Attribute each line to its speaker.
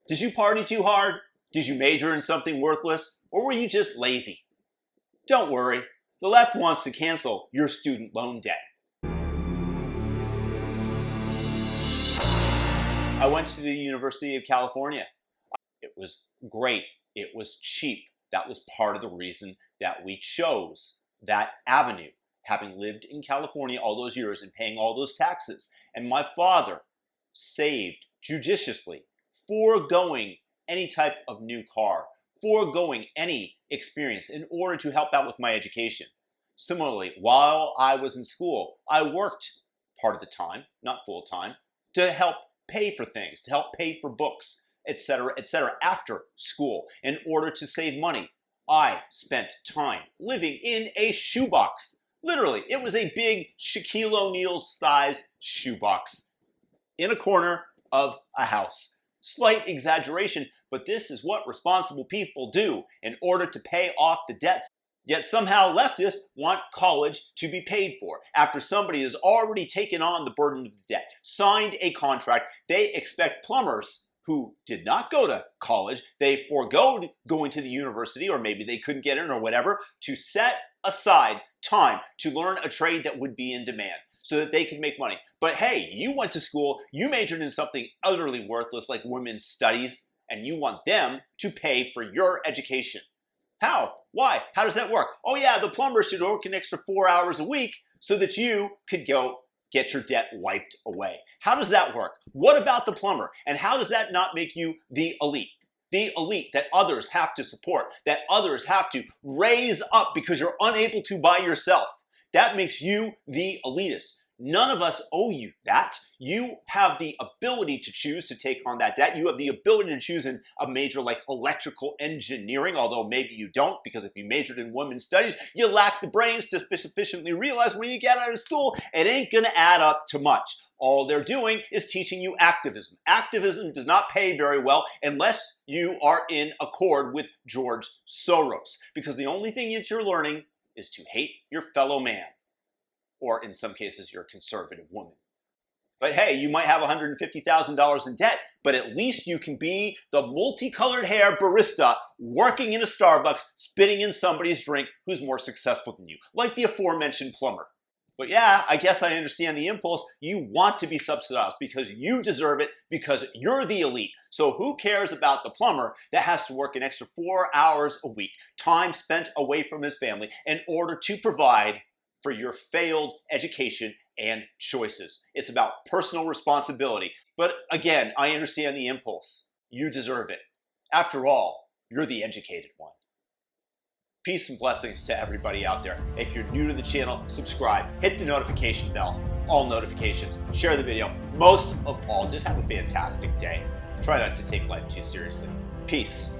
Speaker 1: Did you party too hard? Did you major in something worthless? Or were you just lazy? Don't worry, the left wants to cancel your student loan debt. I went to the University of California. It was great. It was cheap. That was part of the reason that we chose that avenue, having lived in California all those years and paying all those taxes. And my father saved judiciously, foregoing any type of new car, foregoing any experience in order to help out with my education. Similarly, while I was in school, I worked part of the time, not full time, to help pay for things, to help pay for books, etc., after school in order to save money. I spent time living in a shoebox. Literally, it was a big Shaquille O'Neal size shoebox in a corner of a house. Slight exaggeration, but this is what responsible people do in order to pay off the debts. Yet somehow leftists want college to be paid for. After somebody has already taken on the burden of the debt, signed a contract, they expect plumbers who did not go to college, they forego going to the university, or maybe they couldn't get in or whatever, to set aside time to learn a trade that would be in demand so that they can make money. But hey, you went to school, you majored in something utterly worthless like women's studies, and you want them to pay for your education. How? Why? How does that work? Oh yeah, the plumber should work an extra 4 hours a week so that you could go get your debt wiped away. How does that work? What about the plumber? And how does that not make you the elite? The elite that others have to support, that others have to raise up because you're unable to by yourself. That makes you the elitist. None of us owe you that. You have the ability to choose to take on that debt. You have the ability to choose in a major like electrical engineering, although maybe you don't, because if you majored in women's studies, you lack the brains to sufficiently realize when you get out of school, it ain't gonna add up to much. All they're doing is teaching you activism. Activism does not pay very well unless you are in accord with George Soros, because the only thing that you're learning is to hate your fellow man. Or in some cases, you're a conservative woman. But hey, you might have $150,000 in debt, but at least you can be the multicolored hair barista working in a Starbucks, spitting in somebody's drink who's more successful than you, like the aforementioned plumber. But yeah, I guess I understand the impulse. You want to be subsidized because you deserve it, because you're the elite. So who cares about the plumber that has to work an extra 4 hours a week, time spent away from his family, in order to provide for your failed education and choices? It's about personal responsibility. But again, I understand the impulse. You deserve it. After all, you're the educated one. Peace and blessings to everybody out there. If you're new to the channel, subscribe, hit the notification bell, all notifications, share the video. Most of all, just have a fantastic day. Try not to take life too seriously. Peace.